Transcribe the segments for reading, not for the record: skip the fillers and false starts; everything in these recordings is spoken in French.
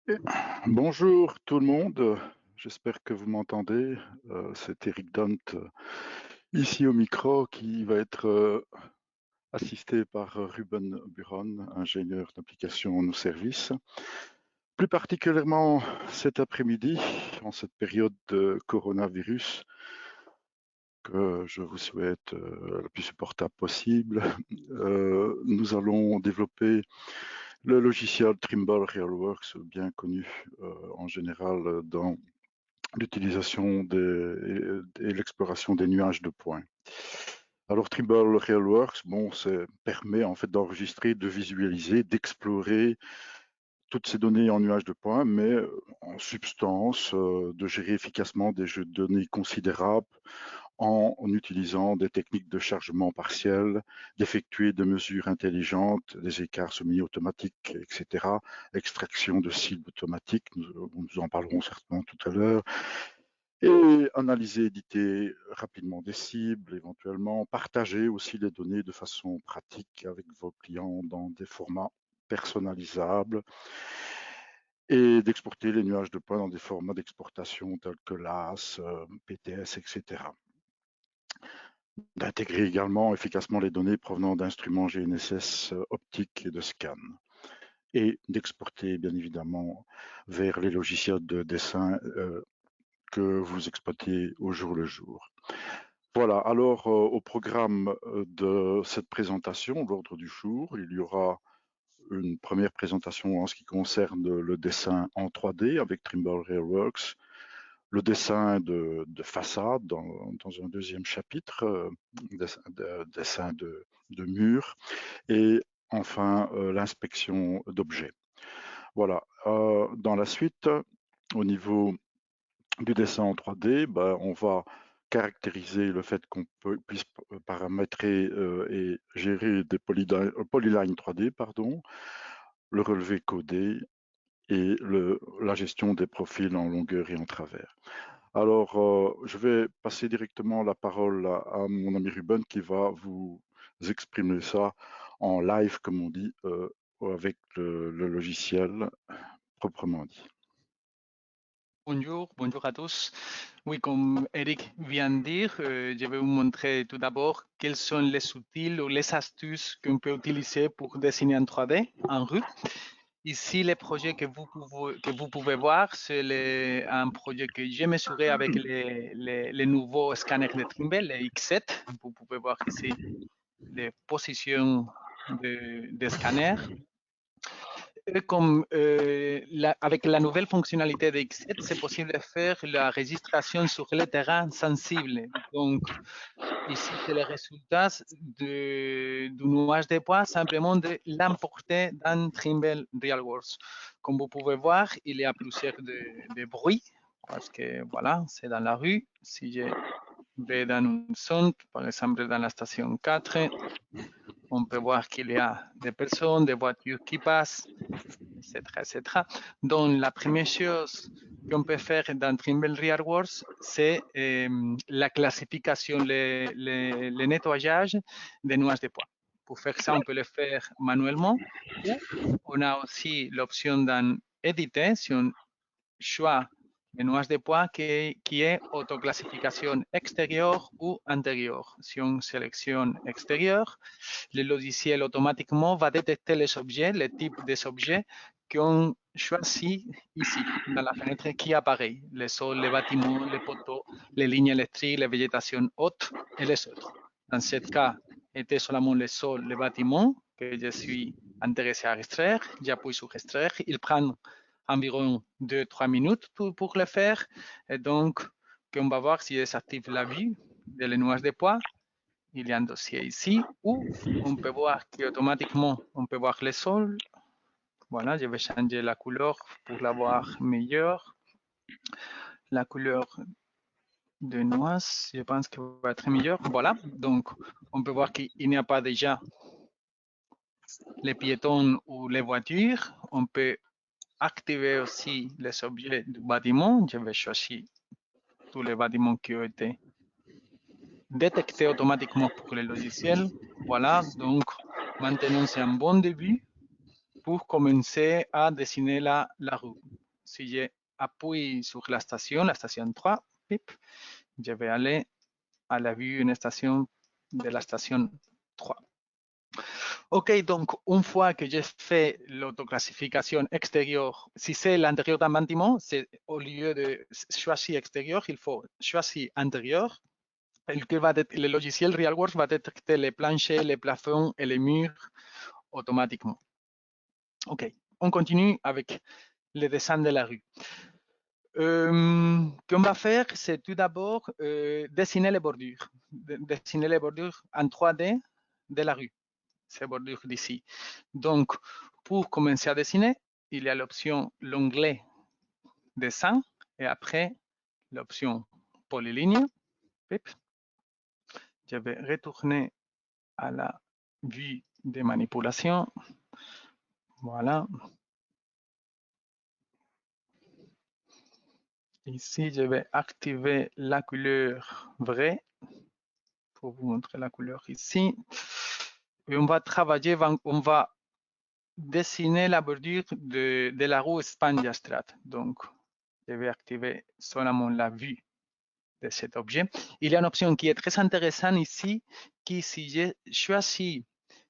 Et bonjour tout le monde, j'espère que vous m'entendez. C'est Eric Dant ici au micro qui va être assisté par Ruben Buron, ingénieur d'application nos services. Plus particulièrement cet après-midi, en cette période de coronavirus, que je vous souhaite la plus supportable possible, nous allons développer le logiciel Trimble Realworks, bien connu en général dans l'utilisation et l'exploration des nuages de points. Alors Trimble Realworks, bon, ça permet en fait d'enregistrer, de visualiser, d'explorer toutes ces données en nuages de points, mais en substance, de gérer efficacement des jeux de données considérables en utilisant des techniques de chargement partiel, d'effectuer des mesures intelligentes, des écarts semi-automatiques, etc., extraction de cibles automatiques, nous en parlerons certainement tout à l'heure, et analyser, éditer rapidement des cibles, éventuellement partager aussi les données de façon pratique avec vos clients dans des formats personnalisables et d'exporter les nuages de points dans des formats d'exportation tels que LAS, PTS, etc. D'intégrer également efficacement les données provenant d'instruments GNSS optiques et de scan. Et d'exporter bien évidemment vers les logiciels de dessin que vous exploitez au jour le jour. Voilà, alors au programme de cette présentation, l'ordre du jour, il y aura une première présentation en ce qui concerne le dessin en 3D avec Trimble Realworks, le dessin de façade dans un deuxième chapitre, dessin de murs, et enfin l'inspection d'objets. Voilà, dans la suite, au niveau du dessin en 3D, ben, on va caractériser le fait qu'on puisse paramétrer et gérer des polylines 3D, pardon, le relevé codé et la gestion des profils en longueur et en travers. Alors, je vais passer directement la parole à mon ami Ruben qui va vous exprimer ça en live, comme on dit, avec le logiciel proprement dit. Bonjour à tous. Oui, comme Eric vient de dire, je vais vous montrer tout d'abord quels sont les outils ou les astuces qu'on peut utiliser pour dessiner en 3D en rue. Ici, le projet que vous pouvez voir, c'est un projet que j'ai mesuré avec les nouveaux scanners de Trimble, les X7. Vous pouvez voir ici les positions des scanners. Comme avec la nouvelle fonctionnalité de X7, c'est possible de faire la registration sur les terrains sensibles. Donc, ici, c'est le résultat du nuage de poids, simplement de l'emporter dans Trimble Realworks. Comme vous pouvez voir, il y a plusieurs de bruits, parce que voilà, c'est dans la rue. Si je vais dans une zone, par exemple dans la station 4, on peut voir qu'il y a des personnes, des voitures qui passent, etc., etc. Donc, la première chose qu'on peut faire dans Trimble Realworks, c'est la classification, le nettoyage des nuages de poids. Pour faire ça, on peut le faire manuellement ou on a aussi l'option dans éditer, si on choisit le nuage de poids qui est autoclassification extérieure ou intérieure. Si on sélectionne extérieur, le logiciel automatiquement va détecter les objets, les types des objets qu'on choisit ici, dans la fenêtre qui apparaît, les sols, les bâtiments, les poteaux, les lignes électriques, les végétations hautes et les autres. Dans ce cas, était seulement les sols, les bâtiments que je suis intéressé à extraire. J'appuie sur extraire. Il prend environ 2-3 minutes pour le faire. Et donc, on va voir si désactive la vue de les nuages de poids. Il y a un dossier ici où on peut voir qu'automatiquement, on peut voir les sols. Voilà, je vais changer la couleur pour la voir meilleure. La couleur de noix, je pense que va être meilleure. Voilà, donc on peut voir qu'il n'y a pas déjà les piétons ou les voitures. On peut activer aussi les objets du bâtiment. Je vais choisir tous les bâtiments qui ont été détectés automatiquement pour le logiciel. Voilà, donc maintenant c'est un bon début pour commencer à dessiner la rue. si j'appuie sur la station 3, pip, je vais aller à la vue une station de la station 3. OK, donc une fois que j'ai fait l'autoclassification extérieure, si c'est l'intérieur d'un bâtiment, c'est au lieu de choisir extérieur, il faut choisir intérieur. Le logiciel RealWorks va détecter les planchers, les plafonds et les murs automatiquement. OK, on continue avec le dessin de la rue. Ce qu'on va faire, c'est tout d'abord dessiner les bordures. Dessiner les bordures en 3D de la rue, ces bordures d'ici. Donc, pour commencer à dessiner, il y a l'option, l'onglet dessin, et après, l'option polyligne. Je vais retourner à la vue de manipulation. Voilà. Ici, je vais activer la couleur vraie pour vous montrer la couleur ici. Et on va travailler, on va dessiner la bordure de la rue Spanjastrat. Donc, je vais activer seulement la vue de cet objet. Il y a une option qui est très intéressante ici, qui si je choisis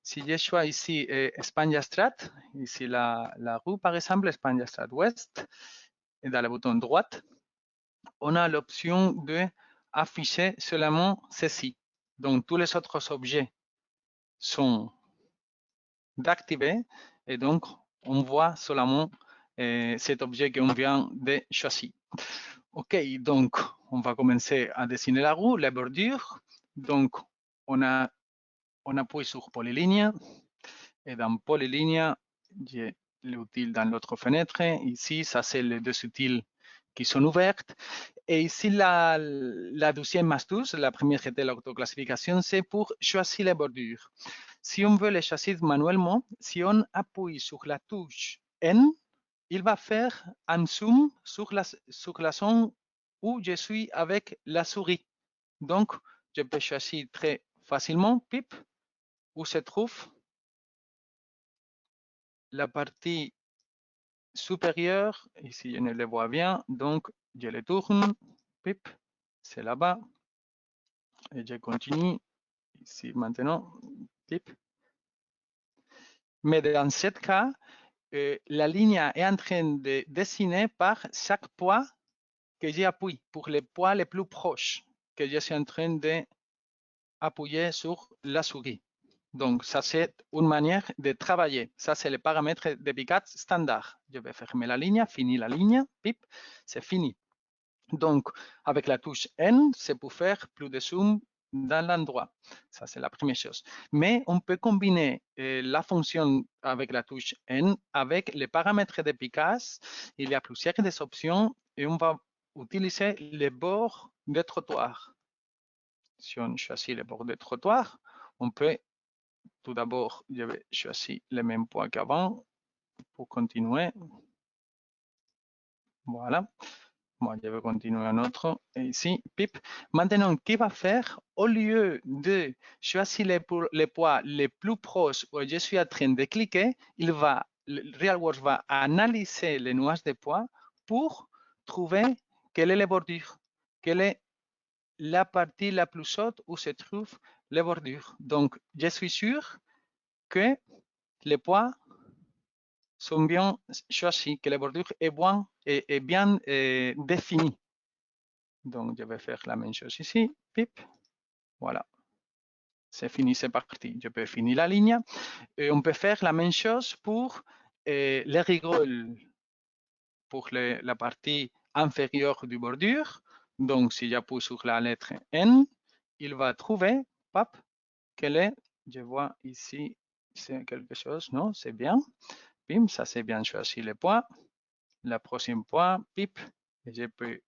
ici Spanjastrat, ici la rue par exemple, Spanjastrat Ouest, et dans le bouton droite, on a l'option de afficher seulement ceci. Donc, tous les autres objets sont d'activer et donc on voit seulement cet objet qu'on vient de choisir. OK, donc on va commencer à dessiner la roue, la bordure. Donc, on appuie sur polyligne et dans polyligne, j'ai l'outil dans l'autre fenêtre. Ici, ça c'est les deux outils qui sont ouvertes. Et ici, la deuxième astuce, la première était l'autoclassification, c'est pour choisir les bordures. Si on veut les choisir manuellement, si on appuie sur la touche N, il va faire un zoom sur la zone où je suis avec la souris. Donc, je peux choisir très facilement, pip, où se trouve la partie supérieure. Ici, je ne le vois bien, donc je le tourne, pip, c'est là-bas. Et je continue ici maintenant, pip. Mais dans ce cas, la ligne est en train de dessiner par chaque poids que j'appuie, pour les poids les plus proches que je suis en train d'appuyer sur la souris. Donc, ça, c'est une manière de travailler. Ça, c'est le paramètre de Picard standard. Je vais fermer la ligne, finir la ligne, pip, c'est fini. Donc, avec la touche N, c'est pour faire plus de zoom dans l'endroit. Ça, c'est la première chose. Mais on peut combiner la fonction avec la touche N avec les paramètres de Picard. Il y a plusieurs des options et on va utiliser les bords de trottoir. Si on choisit les bords de trottoir, on peut tout d'abord, je vais choisir le même point qu'avant pour continuer. Voilà. Moi, je vais continuer un autre. Et ici, pip. Maintenant, qu'est-ce qu'il va faire? Au lieu de choisir les poids les plus proches où je suis en train de cliquer, RealWorks va analyser les nuages de poids pour trouver quelle est la bordure, quelle est la partie la plus haute où se trouve les bordures. Donc, je suis sûr que les poids sont bien choisis, que la bordure est bien définie. Donc, je vais faire la même chose ici. Pip. Voilà. C'est fini, c'est parti. Je peux finir la ligne. Et on peut faire la même chose pour les rigoles, pour la partie inférieure du bordure. Donc, si j'appuie sur la lettre N, il va trouver, pop, quelle est, je vois ici, c'est quelque chose, non, c'est bien. Bim, ça c'est bien choisi les points. La prochaine point, pip, et je peux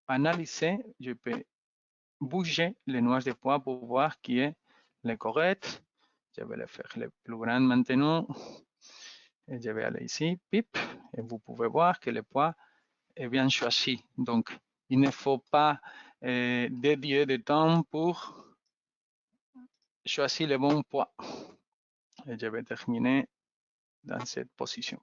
analyser, je peux bouger les nuages de poids pour voir qui est le correct. Je vais le faire le plus grand maintenant. Et je vais aller ici, pip, et vous pouvez voir que le poids est bien choisi. Donc, il ne faut pas dédier de temps pour choisir le bon poids. Et je vais terminer dans cette position.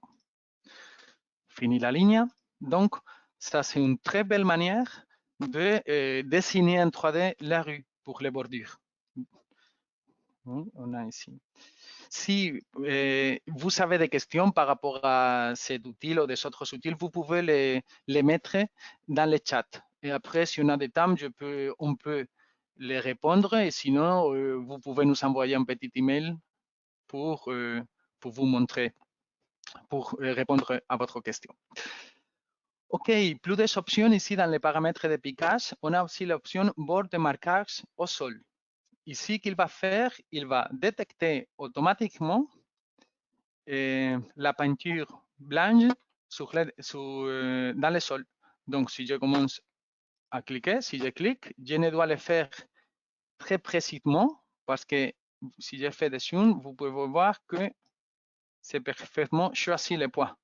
Fini la ligne. Donc, ça, c'est une très belle manière de dessiner en 3D la rue pour les bordures. Oui, on a ici. Si vous avez des questions par rapport à cet outil ou des autres outils, vous pouvez les mettre dans le chat. Et après, si on a des temps, on peut les répondre. Et sinon, vous pouvez nous envoyer un petit email pour vous montrer, pour répondre à votre question. OK, plus d'options ici dans les paramètres de piquage. On a aussi l'option bord de marquage au sol. Ici, qu'il va faire, il va détecter automatiquement la peinture blanche dans le sol. Donc, si je commence à cliquer, si je clique, je ne dois le faire très précisément parce que si je fais des zoom, vous pouvez voir que c'est parfaitement choisi le poids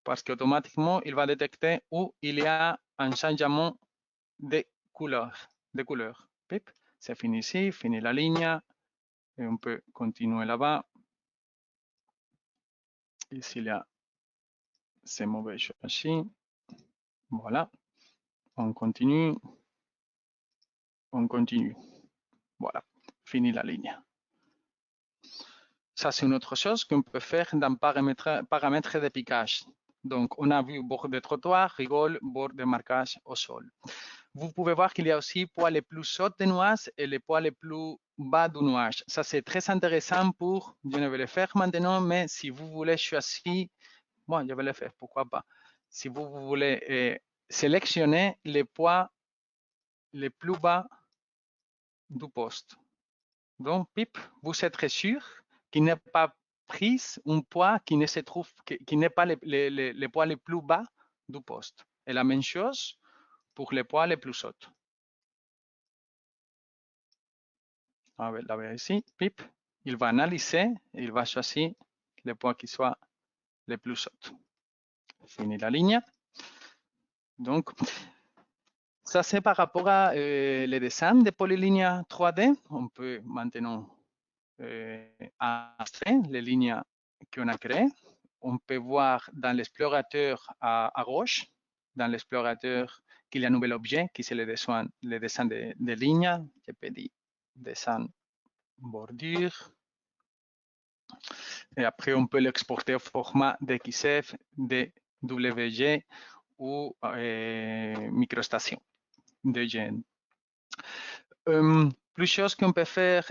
parce qu'automatiquement, il va détecter où il y a un changement de couleur. C'est fini ici, fini la ligne. Et on peut continuer là-bas. Ici, il y a ces mauvais choisis. Voilà. On continue. On continue. Voilà. Fini la ligne. Ça, c'est une autre chose qu'on peut faire dans paramètres de piquage. Donc, on a vu bord de trottoir, rigole, bord de marquage au sol. Vous pouvez voir qu'il y a aussi poids les plus hauts de nuages et les poids les plus bas du nuage. Ça, c'est très intéressant pour, je ne vais le faire maintenant, mais si vous voulez choisir, bon, je vais le faire, pourquoi pas. Si vous voulez sélectionner les poids les plus bas du poste. Donc, pip, vous êtes sûr qu'il n'est pas pris un poids qui ne se trouve, qui n'est pas les poids les plus bas du poste. Et la même chose pour les poids les plus hauts. On va la voir ici, pip, il va analyser, il va choisir les poids qui soient les plus hauts. Fini la ligne. Donc, ça c'est par rapport à les dessins de polylignes 3D. On peut maintenant extraire les lignes qu'on a créées. On peut voir dans l'explorateur à gauche, dans l'explorateur qu'il y a un nouvel objet qui c'est le dessin de lignes. Je peux dire dessin bordure. Et après, on peut l'exporter au format DXF, DWG ou microstation de GN. Plus chose qu'on peut faire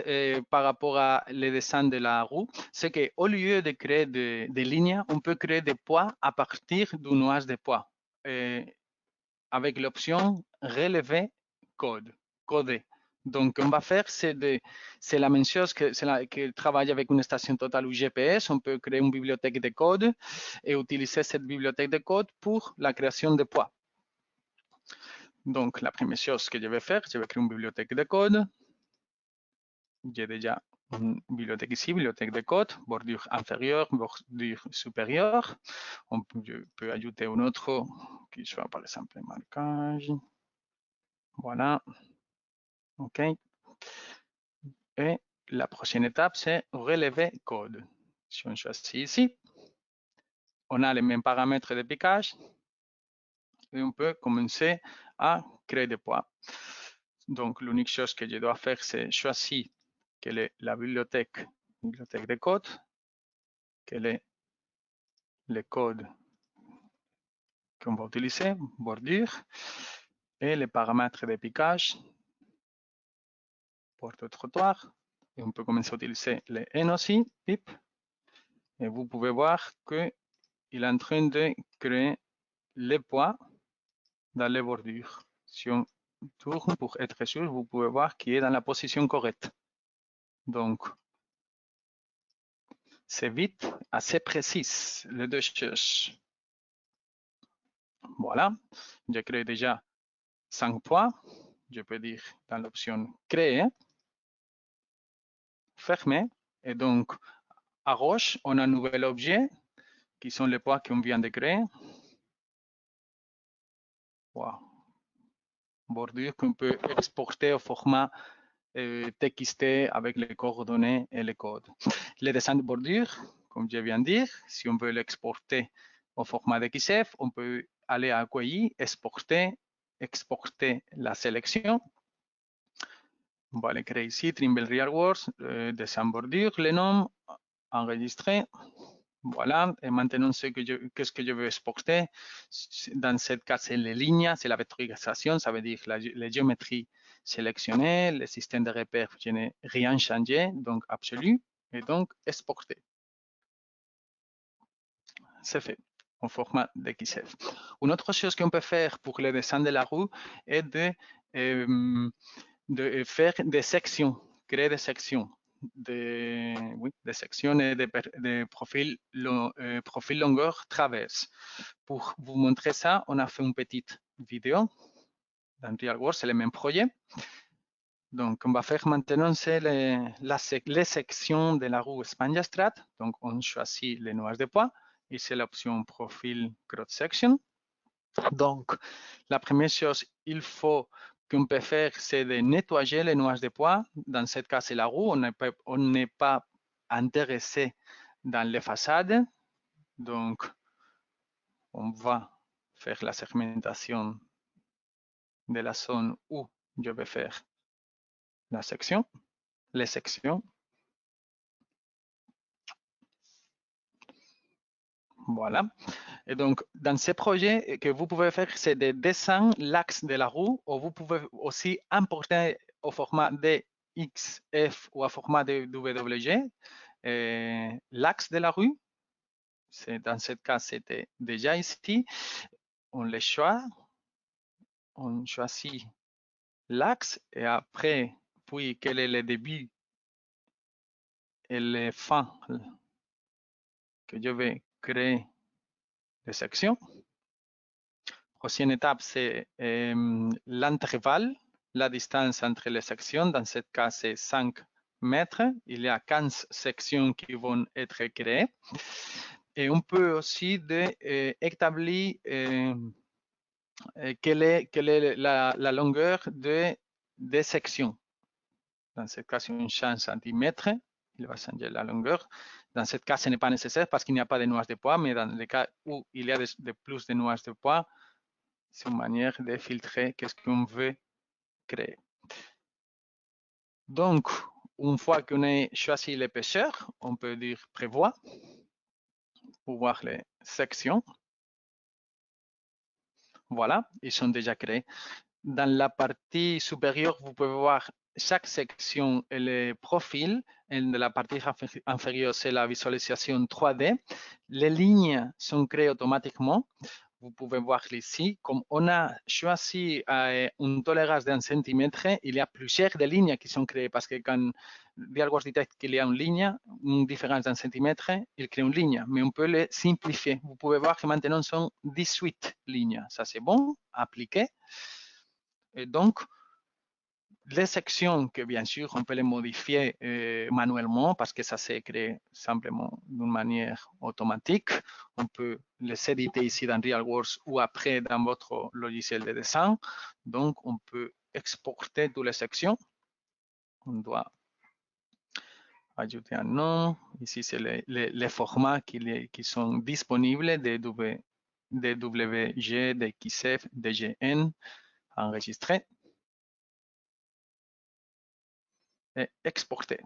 par rapport à les dessins de la roue, c'est qu'au lieu de créer des lignes, on peut créer des poids à partir du nuage de poids avec l'option relever code, coder. Donc, on va faire, c'est la même chose que travaille avec une station totale ou GPS. On peut créer une bibliothèque de code et utiliser cette bibliothèque de code pour la création de poids. Donc, la première chose que je vais faire, je vais créer une bibliothèque de code. J'ai déjà une bibliothèque ici, bibliothèque de code, bordure inférieure, bordure supérieure. Je peux ajouter une autre qui soit par exemple marquage. Voilà. OK. Et la prochaine étape, c'est relever code. Si on choisit ici, on a les mêmes paramètres de piquage et on peut commencer à créer des poids. Donc, l'unique chose que je dois faire, c'est choisir quelle est la bibliothèque de code, quel est le code qu'on va utiliser, bordure, et les paramètres de piquage, porte trottoir. Et on peut commencer à utiliser les N aussi, pip. Et vous pouvez voir qu'il est en train de créer les poids dans les bordures. Si on tourne pour être sûr, vous pouvez voir qu'il est dans la position correcte. Donc, c'est vite, assez précis, les deux choses. Voilà, j'ai créé déjà 5 poids. Je peux dire dans l'option créer, fermer. Et donc, à gauche, on a un nouvel objet qui sont les poids qu'on vient de créer. Wow. Bordure qu'on peut exporter au format TXT avec les coordonnées et les codes. Les dessins de bordure, comme je viens de dire, si on veut l'exporter au format de XF. On peut aller à AQI, exporter la sélection. On va le créer ici, Trimble RealWorks, dessin bordure, le nom, enregistrer. Voilà, et maintenant, qu'est-ce que je veux exporter? Dans ce cas, c'est les lignes, c'est la vectorisation, ça veut dire la géométrie sélectionnée, le système de repères, je n'ai rien changé, donc absolu, et donc exporter. C'est fait, en format d'XF. Une autre chose qu'on peut faire pour le dessin de la roue est de faire des sections, créer des sections. Des sections et des profils longueur traverse. Pour vous montrer ça, on a fait une petite vidéo dans RealWorks, c'est le même projet. Donc, on va faire maintenant, c'est les sections de la roue Spanjastrat. Donc, on choisit les nuages de poids et c'est l'option profil cross section. Donc, la première chose, il faut qu'on peut faire, c'est de nettoyer les nuages de poids. Dans ce cas, c'est la roue. On n'est pas intéressé dans les façades. Donc, on va faire la segmentation de la zone où je vais faire la section, les sections. Voilà. Et donc, dans ces projets, que vous pouvez faire, c'est de descendre l'axe de la roue, ou vous pouvez aussi importer au format DXF ou au format de WG l'axe de la rue. Dans ce cas, c'était déjà ici. On le choisit, on choisit l'axe et après, puis quel est le début et la fin que je vais créer les sections. Prochaine étape, c'est l'intervalle, la distance entre les sections. Dans ce cas, c'est 5 mètres. Il y a 15 sections qui vont être créées. Et on peut aussi établir quelle est la longueur des sections. Dans ce cas, si on change centimètre, il va changer la longueur. Dans ce cas, ce n'est pas nécessaire parce qu'il n'y a pas de nuages de poids, mais dans le cas où il y a plus de nuages de poids, c'est une manière de filtrer qu'est-ce qu'on veut créer. Donc, une fois qu'on a choisi l'épaisseur, on peut dire prévoir pour voir les sections. Voilà, ils sont déjà créés. Dans la partie supérieure, vous pouvez voir chaque section et le profil. Et de la partie inférieure, c'est la visualisation 3D. Les lignes sont créées automatiquement. Vous pouvez voir ici, comme on a choisi une tolérance d'un centimètre, il y a plusieurs de lignes qui sont créées parce que quand RealWorks détecte qu'il y a une ligne, une différence d'un centimètre, il crée une ligne, mais on peut les simplifier. Vous pouvez voir que maintenant sont 18 lignes. Ça, c'est bon, appliqué. Et donc, les sections que bien sûr on peut les modifier manuellement parce que ça s'est créé simplement d'une manière automatique. On peut les éditer ici dans RealWorks ou après dans votre logiciel de dessin. Donc on peut exporter toutes les sections. On doit ajouter un nom. Ici c'est les formats qui sont disponibles de WG, de XF, de GN enregistrés. Et exporter.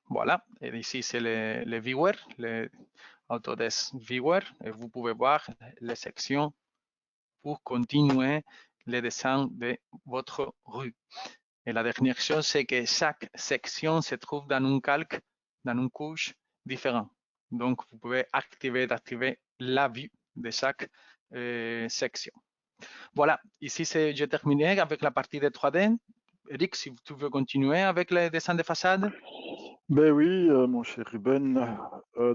Voilà, et ici c'est le viewer, le Autodesk Viewer, et vous pouvez voir les sections pour continuer le dessin de votre rue. Et la dernière chose, c'est que chaque section se trouve dans un calque, dans une couche différente. Donc, vous pouvez activer, désactiver la vue de chaque section. Voilà, ici j'ai terminé avec la partie de 3D. Eric, si tu veux continuer avec le dessin de façade. Ben oui, mon cher Ruben.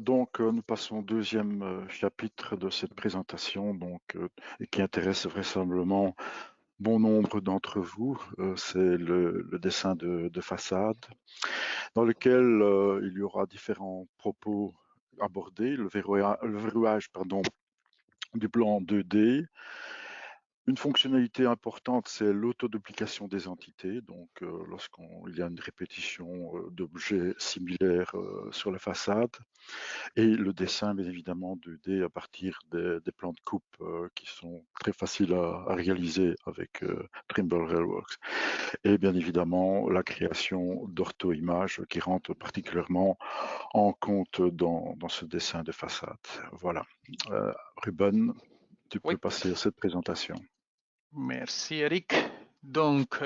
Donc, nous passons au deuxième chapitre de cette présentation, donc, et qui intéresse vraisemblablement bon nombre d'entre vous. C'est le dessin de façade, dans lequel il y aura différents propos abordés, le verrouillage du plan 2D, Une fonctionnalité importante, c'est l'autoduplication des entités. Donc, lorsqu'il y a une répétition d'objets similaires sur la façade, et le dessin, bien évidemment, 2D à partir des plans de coupe qui sont très faciles à réaliser avec Trimble Railworks. Et bien évidemment, la création d'ortho-images qui rentrent particulièrement en compte dans ce dessin de façade. Voilà. Ruben, tu Oui, peux passer à cette présentation. merci Eric. Donc,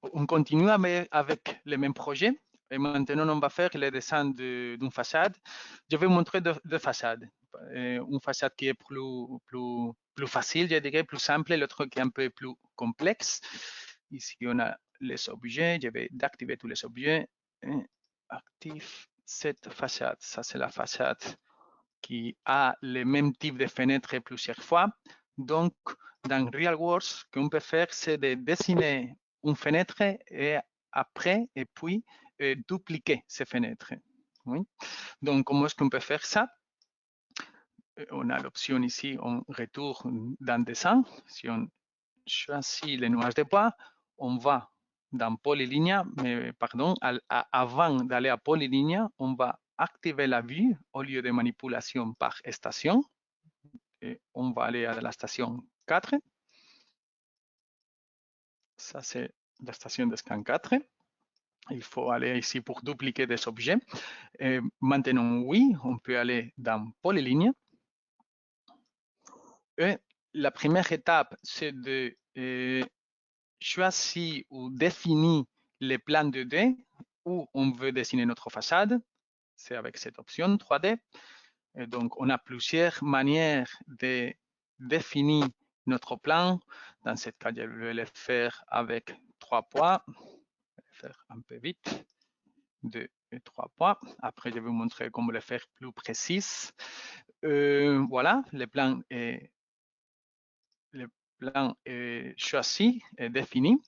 on continue avec le même projet. Et maintenant, on va faire le dessin d'une façade. Je vais vous montrer deux façades. Une façade qui est plus facile, je dirais, plus simple, l'autre qui est un peu plus complexe. Ici, on a les objets. Je vais activer tous les objets. Et active cette façade. Ça, c'est la façade qui a le même type de fenêtre plusieurs fois. Donc, dans RealWorks, ce qu'on peut faire, c'est de dessiner une fenêtre et après, et puis dupliquer ces fenêtres. Oui. Donc, comment est-ce qu'on peut faire ça? On a l'option ici, on retourne dans Dessin. Si on choisit les nuages de bois, on va dans Polylinia, mais pardon, avant d'aller à Polylinia, on va activer la vue au lieu de manipulation par station. Et on va aller à la station 4. Ça, c'est la station de scan 4. Il faut aller ici pour dupliquer des objets. Et maintenant, oui, on peut aller dans Polyligne. Et la première étape, c'est de choisir ou définir les plans 2D où on veut dessiner notre façade. C'est avec cette option 3D. Et donc, on a plusieurs manières de définir notre plan. Dans ce cas, je vais le faire avec 3 points. Je vais le faire un peu vite. 2 et 3 points. Après, je vais vous montrer comment le faire plus précis. Voilà, le plan est choisi et défini.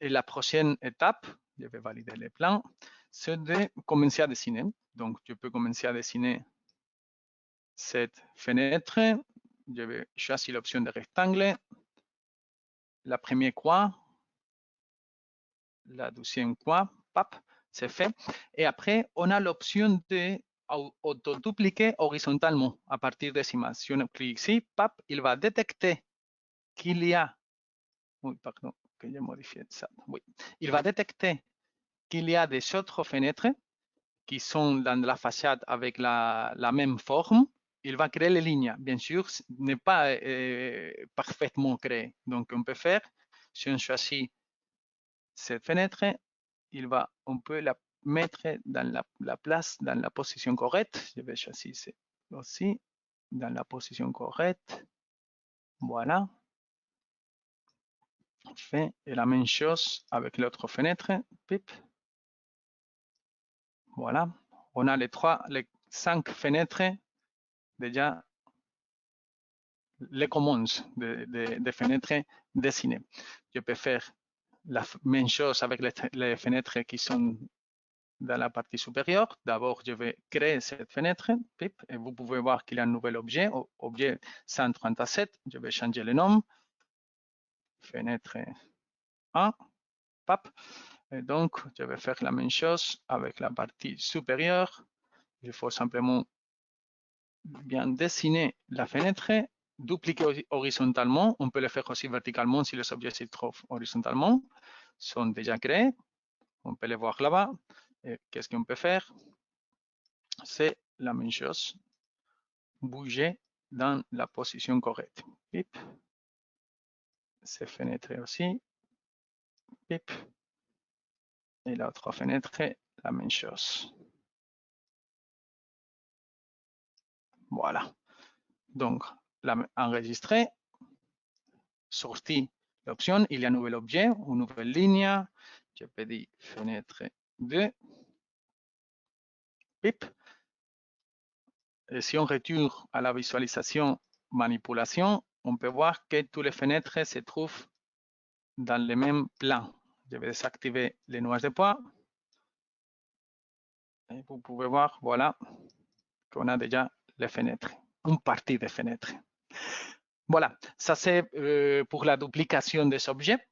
Et la prochaine étape, je vais valider les plans, c'est de commencer à dessiner. Donc, je peux commencer à dessiner cette fenêtre. Je vais choisir l'option de rectangle. La première croix, la deuxième croix, pap, c'est fait. Et après, on a l'option de auto-dupliquer horizontalement à partir des images. Si on clique ici, pap, il va détecter qu'il y a, oui, pardon, que j'ai modifié ça, oui, il va détecter qu'il y a des autres fenêtres qui sont dans la façade avec la même forme. Il va créer les lignes. Bien sûr, n'est pas parfaitement créé. Donc, on peut faire, si on choisit cette fenêtre, on peut la mettre dans la place, dans la position correcte. Je vais choisir aussi, dans la position correcte. Voilà. On fait la même chose avec l'autre fenêtre. Pip. Voilà. On a les 5 fenêtres déjà les communs de fenêtres dessinées. Je peux faire la même chose avec les fenêtres qui sont dans la partie supérieure. D'abord, je vais créer cette fenêtre, pip, et vous pouvez voir qu'il y a un nouvel objet, objet 137. Je vais changer le nom, fenêtre 1, pap. Et donc, je vais faire la même chose avec la partie supérieure. Il faut simplement bien dessiner la fenêtre, dupliquer horizontalement. On peut le faire aussi verticalement si les objets se trouvent horizontalement. Sont déjà créés. On peut les voir là-bas. Qu'est-ce qu'on peut faire? C'est la même chose. Bouger dans la position correcte. Pip. C'est fenêtre aussi. Pip. Et l'autre fenêtre, la même chose. Voilà. Donc, enregistrer, sortir l'option, il y a un nouvel objet, une nouvelle ligne. Je peux dire fenêtre 2. Pip. Et si on retourne à la visualisation manipulation, on peut voir que toutes les fenêtres se trouvent dans le même plan. Je vais désactiver les nuages de poids. Et vous pouvez voir, voilà, qu'on a déjà les fenêtres, une partie des fenêtres. Voilà, ça c'est pour la duplication des objets.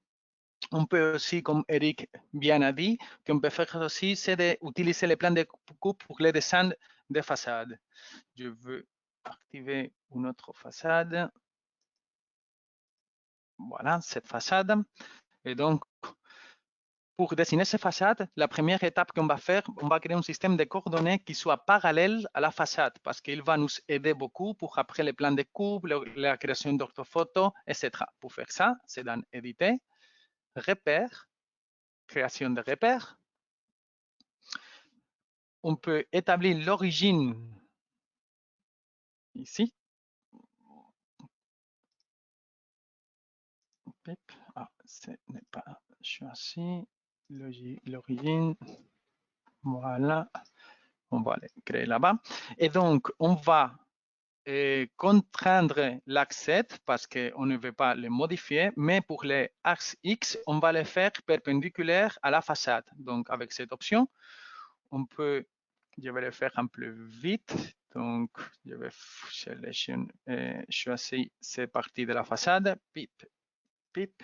On peut aussi, comme Eric bien a dit, qu'on peut faire aussi, c'est d'utiliser les plans de coupe pour les dessins des façades. Je veux activer une autre façade. Voilà, cette façade. Et donc, pour dessiner ces façades, la première étape qu'on va faire, on va créer un système de coordonnées qui soit parallèle à la façade parce qu'il va nous aider beaucoup pour après les plans de coupe, la création d'orthophotos, etc. Pour faire ça, c'est dans Éditer, Repères, création de repères. On peut établir l'origine ici. Ah, ce n'est pas choisi. L'origine. Voilà. On va les créer là-bas. Et donc, on va contraindre l'axe Z parce qu'on ne veut pas le modifier, mais pour les axes X, on va les faire perpendiculaires à la façade. Donc, avec cette option, on peut, je vais le faire un peu vite. Donc, je vais choisir cette partie de la façade. Pip, pip.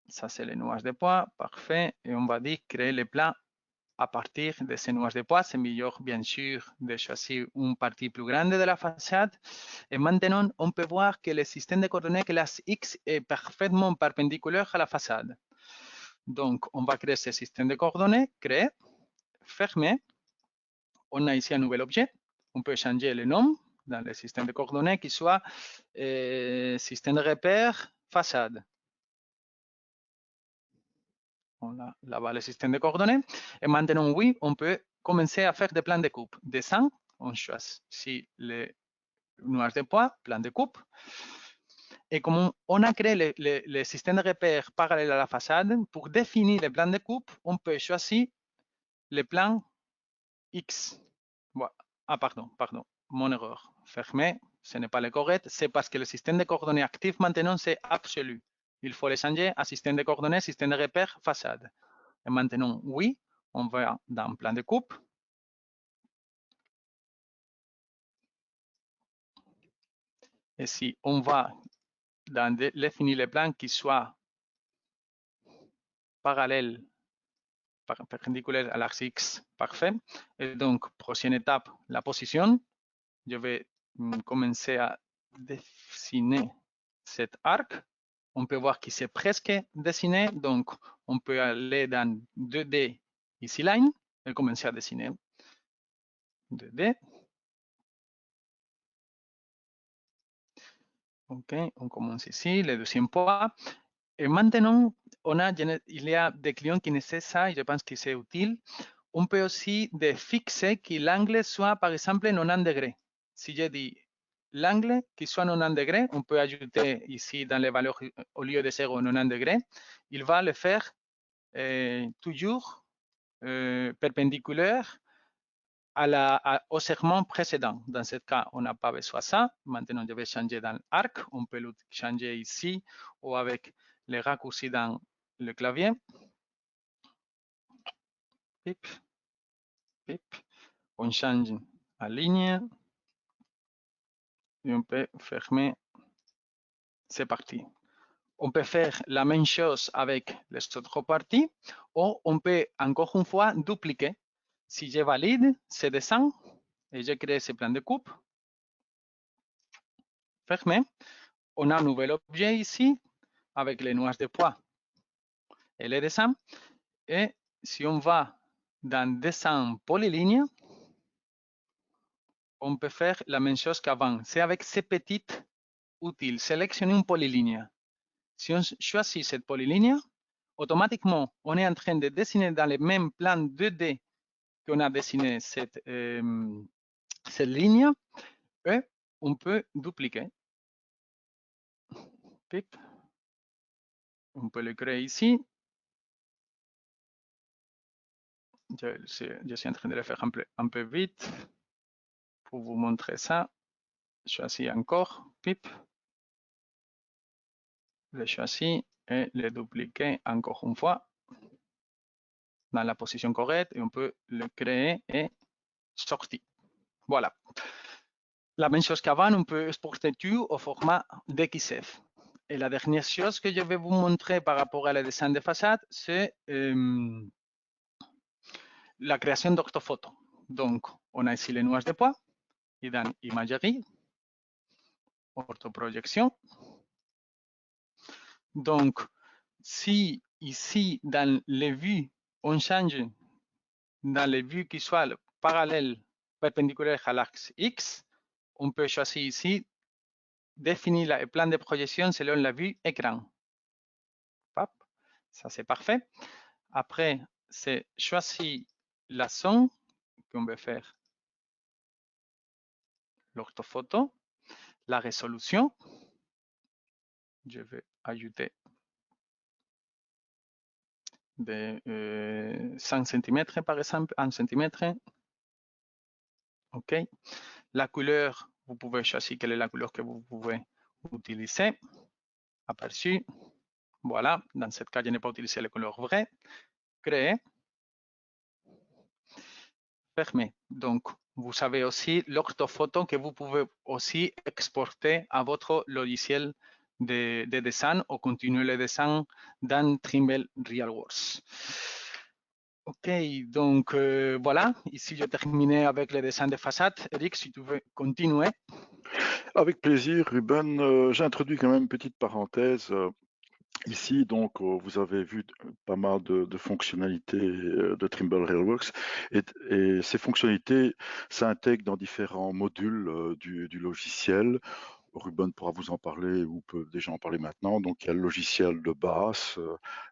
Ça, c'est les nuages de poids. Parfait. Et on va dire créer les plans à partir de ces nuages de poids. C'est meilleur, bien sûr, de choisir une partie plus grande de la façade. Et maintenant, on peut voir que le système de coordonnées, que l'axe X est parfaitement perpendiculaire à la façade. Donc, on va créer ce système de coordonnées, créer, fermer. On a ici un nouvel objet. On peut changer le nom dans le système de coordonnées qui soit système de repère façade. On a là-bas le système de coordonnées. Et maintenant, oui, on peut commencer à faire des plans de coupe. Dessin, on choisit les nuages de poids, plan de coupe. Et comme on a créé le système de repère parallèle à la façade, pour définir les plans de coupe, on peut choisir les plans X. Voilà. Ah, pardon, mon erreur. Fermé, ce n'est pas le correct. C'est parce que le système de coordonnées actif maintenant, c'est absolu. Il faut le changer à système de coordonnées, système de repère, façade. Et maintenant, oui, on va dans plan de coupe. Et si on va dans définir les plans qui soient parallèles, perpendiculaires à l'axe X, parfait. Et donc, prochaine étape, la position. Je vais commencer à dessiner cet arc. On peut voir qu'il s'est presque dessiné. Donc, on peut aller dans 2D ici line et commencer à dessiner 2D. OK, on commence ici, le deuxième point. Et maintenant, il y a des clients qui nécessitent ça et je pense que c'est utile. On peut aussi fixer que l'angle soit, par exemple, 90 degrés. Si je dis l'angle qui soit 90 degrés, on peut ajouter ici dans les valeurs au lieu de 0, 90 degrés. Il va le faire toujours perpendiculaire au segment précédent. Dans ce cas, on n'a pas besoin de ça. Maintenant, je vais changer dans l'arc. On peut le changer ici ou avec les raccourcis dans le clavier. Pip, pip. On change la ligne. Et on peut fermer. C'est parti. On peut faire la même chose avec les autres parties ou on peut encore une fois dupliquer. Si je valide ce dessin et je crée ce plan de coupe, fermé, on a un nouvel objet ici avec les nuages de poids et les dessins. Et si on va dans dessin polyligne, on peut faire la même chose qu'avant. C'est avec ces petites outils. Sélectionner une polyligne. Si on choisit cette polyligne, automatiquement, on est en train de dessiner dans le même plan 2D qu'on a dessiné cette ligne et on peut dupliquer. Pip. On peut le créer ici. Je suis en train de le faire un peu vite pour vous montrer ça. Choisis encore, pip. Le choisis et le dupliquer encore une fois dans la position correcte et on peut le créer et sortir. Voilà. La même chose qu'avant, on peut exporter tout au format DXF. Et la dernière chose que je vais vous montrer par rapport à la dessin de façade, c'est la création d'orthophotos. Donc, on a ici les nuages de poids, et dans Imagerie, orthoprojection. Donc, si ici, dans les vues, on change dans les vues qui soient parallèles, perpendiculaires à l'axe X, on peut choisir ici, définir le plan de projection selon la vue écran. Hop, ça c'est parfait. Après, c'est choisir la zone qu'on veut faire l'orthophoto, la résolution. Je vais ajouter de 100 cm par exemple, 1 cm. OK. La couleur, vous pouvez choisir quelle est la couleur que vous pouvez utiliser. Aperçu. Voilà. Dans ce cas, je n'ai pas utilisé les couleurs vraies. Créer. Fermer. Donc, vous avez aussi l'orthophoto que vous pouvez aussi exporter à votre logiciel de dessin ou continuer le dessin dans Trimble RealWorks. OK, donc voilà, ici j'ai terminé avec le dessin de façade. Eric, si tu veux continuer. Avec plaisir, Ruben. J'introduis quand même une petite parenthèse. Ici, donc, vous avez vu pas mal de fonctionnalités de Trimble RealWorks et ces fonctionnalités s'intègrent dans différents modules du logiciel. Ruben pourra vous en parler ou peut déjà en parler maintenant. Donc, il y a le logiciel de base,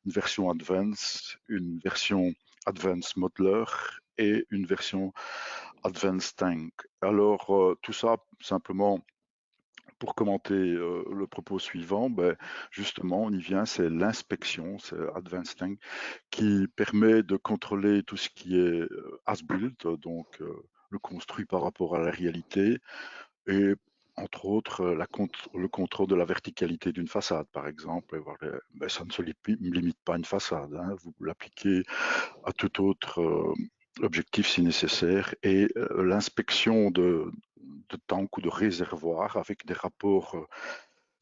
une version Advanced, une version Advanced Modeler et une version Advanced Tank. Alors, tout ça, simplement, pour commenter le propos suivant, justement, on y vient, c'est l'inspection, c'est Advanced Tank, qui permet de contrôler tout ce qui est as-built, donc le construit par rapport à la réalité, et entre autres le contrôle de la verticalité d'une façade, par exemple. Et voilà, ça ne se limite pas à une façade, hein, vous l'appliquez à tout autre objectif si nécessaire, et l'inspection de tanks ou de réservoirs avec des rapports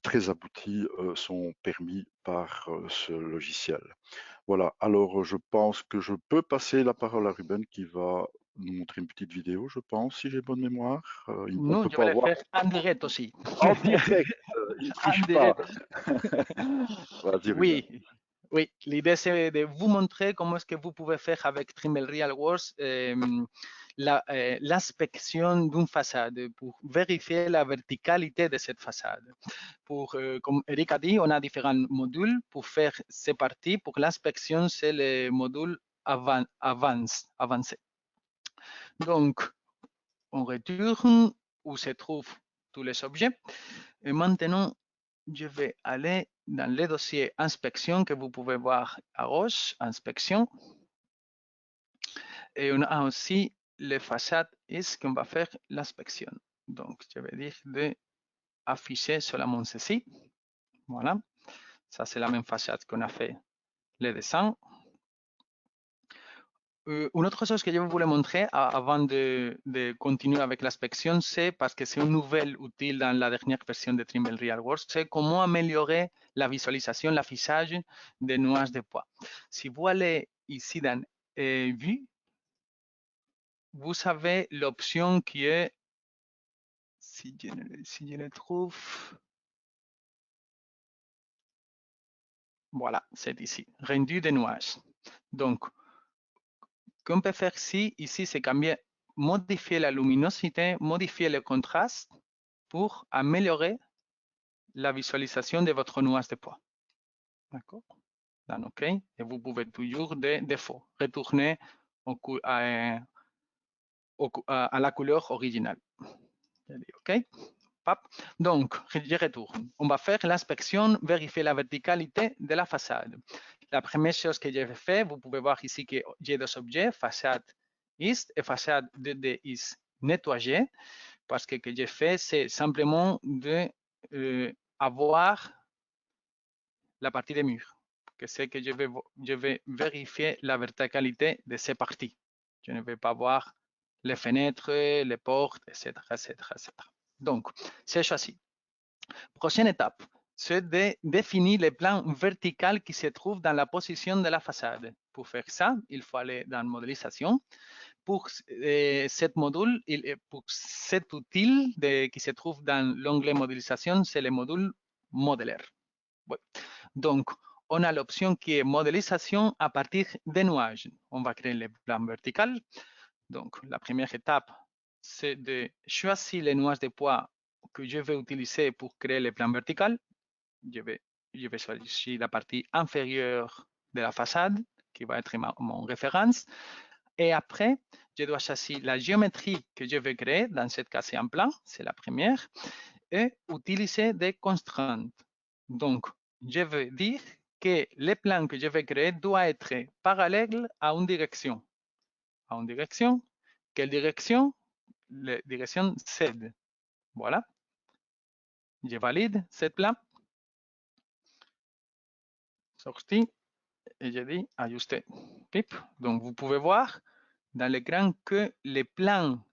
très aboutis sont permis par ce logiciel. Voilà, alors je pense que je peux passer la parole à Ruben qui va nous montrer une petite vidéo, je pense, si j'ai bonne mémoire. On Non, peut je pas vais le voir faire en direct aussi. en direct, il En triche pas. direct. Vas-y Ruben. Oui, oui. L'idée, c'est de vous montrer comment est-ce que vous pouvez faire avec Trimble RealWorks l'inspection d'une façade pour vérifier la verticalité de cette façade. Comme Eric a dit, on a différents modules pour faire ces parties. Pour l'inspection, c'est le module avancé. Donc, on retourne où se trouvent tous les objets. Et maintenant, je vais aller dans le dossier inspection que vous pouvez voir à gauche, inspection. Et on a aussi les façades est qu'on va faire l'inspection. Donc, je vais dire d'afficher seulement ceci. Voilà. Ça, c'est la même façade qu'on a fait le dessin. Une autre chose que je voulais montrer avant de continuer avec l'inspection, c'est parce que c'est un nouvel outil dans la dernière version de Trimble RealWorks, c'est comment améliorer la visualisation, l'affichage des nuages de poids. Si vous allez ici dans Vue, vous avez l'option qui est, si je le trouve, voilà, c'est ici, rendu des nuages. Donc, qu'on peut faire ici, c'est modifier la luminosité, modifier le contraste pour améliorer la visualisation de votre nuage de poids. D'accord? Dans OK. Et vous pouvez toujours, de défaut, retourner à la couleur originale. OK? Donc, je retourne. On va faire l'inspection, vérifier la verticalité de la façade. La première chose que j'ai fait, vous pouvez voir ici que j'ai deux objets, façade East et façade de East nettoyée, parce que ce que j'ai fait, c'est simplement de avoir la partie des murs, que c'est que je vais vérifier la verticalité de ces parties. Je ne vais pas voir les fenêtres, les portes, etc., etc., etc. Donc, c'est choisi. Prochaine étape, c'est de définir les plans verticaux qui se trouvent dans la position de la façade. Pour faire ça, il faut aller dans modélisation. Pour cet module, pour cet outil qui se trouve dans l'onglet modélisation, c'est le module modeler. Ouais. Donc, on a l'option qui est modélisation à partir des nuages. On va créer les plans verticaux. Donc, la première étape, c'est de choisir les nuages de poids que je vais utiliser pour créer le plan vertical. Je vais choisir la partie inférieure de la façade, qui va être mon référence. Et après, je dois choisir la géométrie que je vais créer. Dans ce cas, c'est un plan, c'est la première. Et utiliser des contraintes. Donc, je veux dire que le plan que je vais créer doit être parallèle à une direction. À une direction. Quelle direction? La direction Z. Voilà. Je valide ce plan. Sorti. Et je dis ajuster. Pip. Donc, vous pouvez voir dans l'écran que le plan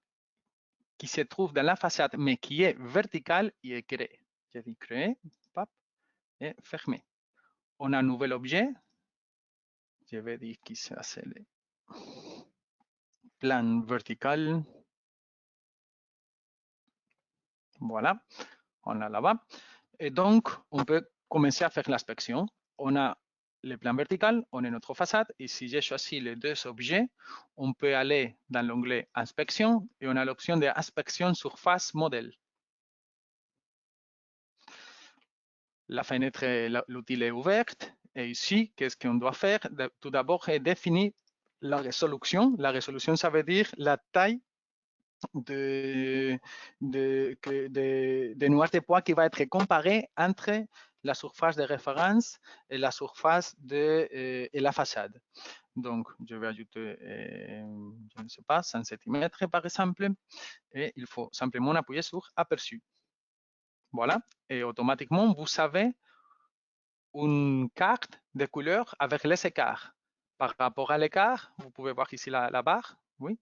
qui se trouve dans la façade, mais qui est vertical, il est créé. Je dis créer, pop, et fermer. On a un nouvel objet. Je vais dire que ça, c'est le plan vertical. Voilà, on a là-bas. Et donc, on peut commencer à faire l'inspection. On a le plan vertical, on a notre façade. Et si j'ai choisi les deux objets, on peut aller dans l'onglet inspection et on a l'option d'inspection surface modèle. La fenêtre, l'outil est ouverte. Et ici, qu'est-ce qu'on doit faire? Tout d'abord, est définir la résolution. La résolution, ça veut dire la taille de nuage de poids qui va être comparé entre la surface de référence et la surface et la façade. Donc, je vais ajouter, je ne sais pas, 100 cm par exemple, et il faut simplement appuyer sur aperçu. Voilà, et automatiquement, vous avez une carte de couleurs avec les écarts. Par rapport à l'écart, vous pouvez voir ici la barre, oui.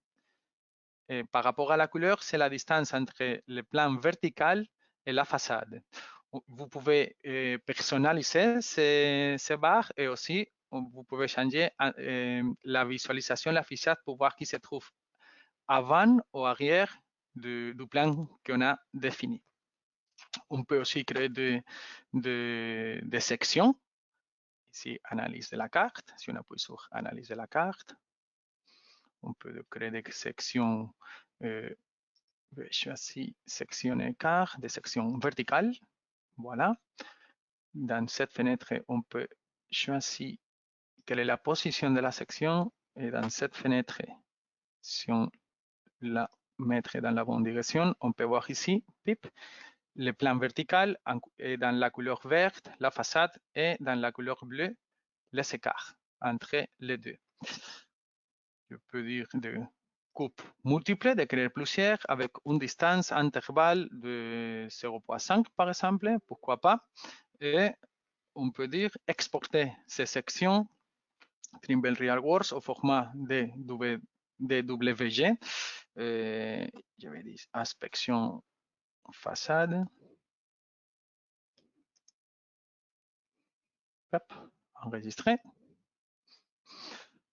Et par rapport à la couleur, c'est la distance entre le plan vertical et la façade. Vous pouvez personnaliser ces barres et aussi vous pouvez changer la visualisation, l'affichage pour voir qui se trouve avant ou arrière du plan qu'on a défini. On peut aussi créer des sections. Ici, analyse de la carte. Si on appuie sur analyse de la carte, on peut créer des sections. Je choisis section écart, des sections verticales. Voilà. Dans cette fenêtre, on peut choisir quelle est la position de la section. Et dans cette fenêtre, si on la met dans la bonne direction, on peut voir ici, pip, le plan vertical est dans la couleur verte, la façade, et dans la couleur bleue, les écarts entre les deux. Je peux dire de coupe multiple, de créer plusieurs avec une distance intervalle de 0,5 par exemple, pourquoi pas. Et on peut dire exporter ces sections Trimble RealWorks au format DWG. Je vais dire inspection façade. Hop, enregistrer.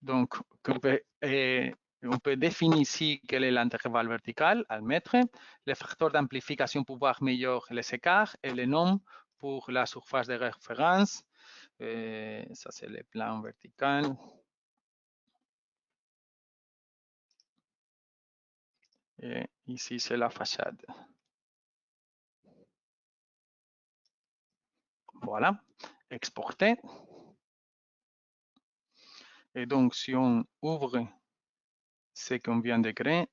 Donc, on peut définir ici quel est l'intervalle vertical à mettre, les facteurs d'amplification pour voir meilleur les écarts et les noms pour la surface de référence. Ça, c'est le plan vertical. Et ici, c'est la façade. Voilà, exporter. Et donc, si on ouvre ce qu'on vient de créer,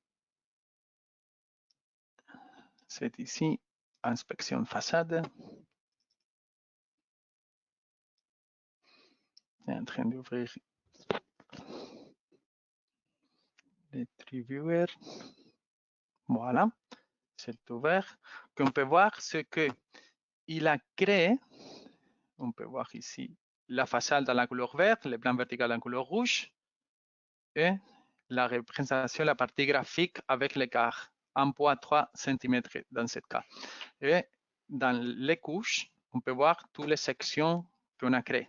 c'est ici, inspection façade. C'est en train d'ouvrir le TreeViewer. Voilà, c'est ouvert. Qu'on peut voir ce qu'il a créé. On peut voir ici la façade dans la couleur verte, le plan vertical en couleur rouge et la représentation, la partie graphique avec l'écart un poids 3 cm dans ce cas. Et dans les couches, on peut voir toutes les sections qu'on a créées.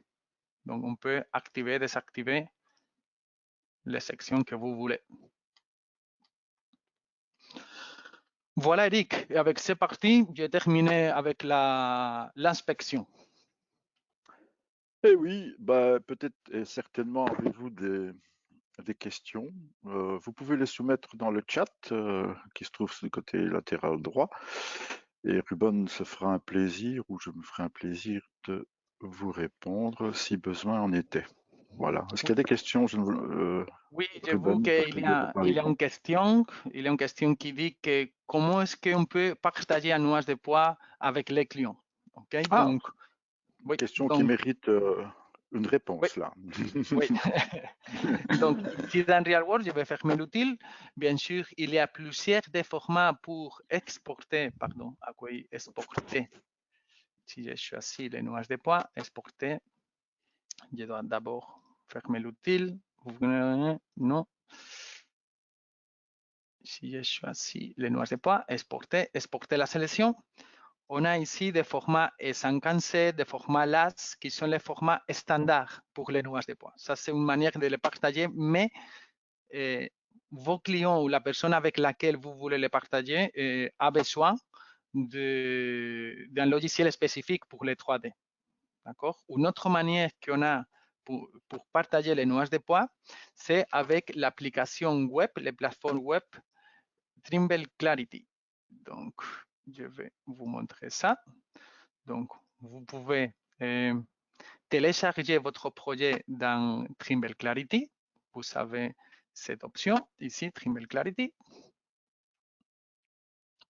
Donc, on peut activer, désactiver les sections que vous voulez. Voilà, Eric. Et avec ces parties, j'ai terminé avec l'inspection. Eh oui, bah, peut-être et certainement avez-vous des questions. Vous pouvez les soumettre dans le chat qui se trouve sur le côté latéral droit. Et Ruben se fera un plaisir, ou je me ferai un plaisir de vous répondre si besoin en était. Voilà. Est-ce qu'il y a des questions, Oui, j'ai vu Ruben, parce qu'il que y vous êtes a, dans il y a l'écran. une question qui dit que comment est-ce qu'on peut partager un nuage de poids avec les clients. OK, Ah, donc, oui, question qui donc, mérite une oui, réponse là. oui. Donc, ici dans RealWorks, je vais fermer l'outil. Bien sûr, il y a plusieurs des formats pour exporter, pardon, à quoi exporter. Si je choisis les nuages de poids, exporter, je dois d'abord fermer l'outil. Non. Si je choisis les nuages de poids, exporter la sélection. On a ici des formats E57, des formats LAS, qui sont les formats standards pour les nuages de poids. Ça, c'est une manière de les partager, mais vos clients ou la personne avec laquelle vous voulez les partager a besoin d'un logiciel spécifique pour les 3D. D'accord? Une autre manière qu'on a pour partager les nuages de poids, c'est avec l'application web, les plateformes web Trimble Clarity. Donc, je vais vous montrer ça. Donc, vous pouvez télécharger votre projet dans Trimble Clarity. Vous avez cette option ici, Trimble Clarity.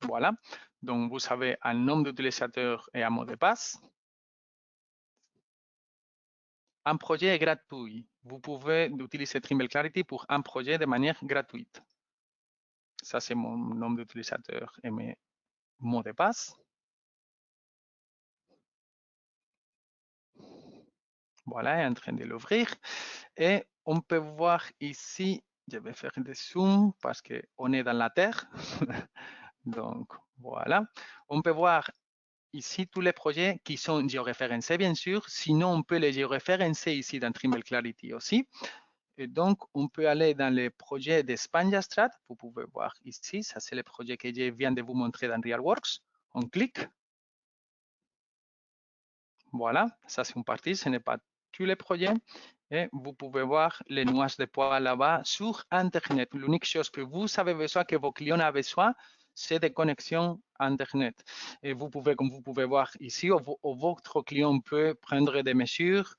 Voilà. Donc, vous avez un nom d'utilisateur et un mot de passe. Un projet est gratuit. Vous pouvez utiliser Trimble Clarity pour un projet de manière gratuite. Ça, c'est mon nom d'utilisateur et mes mots de passe. Voilà, est en train de l'ouvrir. Et on peut voir ici, je vais faire des zooms parce qu'on est dans la Terre. Donc, voilà. On peut voir ici tous les projets qui sont géoréférencés, bien sûr. Sinon, on peut les géoréférencer ici dans Trimble Clarity aussi. Et donc, on peut aller dans les projets de Spanjastrat. Vous pouvez voir ici, ça c'est le projet que je viens de vous montrer dans RealWorks. On clique. Voilà, ça c'est une partie, ce n'est pas tous les projets. Et vous pouvez voir les nuages de poids là-bas sur Internet. L'unique chose que vous avez besoin, que vos clients ont besoin, c'est des connexions Internet. Et vous pouvez, comme vous pouvez voir ici, votre client peut prendre des mesures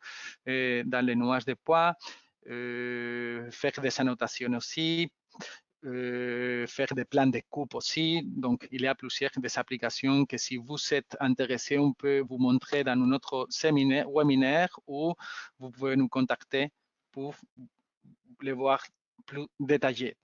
dans les nuages de poids, faire des annotations aussi, faire des plans de coupe aussi. Donc, il y a plusieurs des applications que si vous êtes intéressé, on peut vous montrer dans notre webinaire ou vous pouvez nous contacter pour les voir plus détaillés.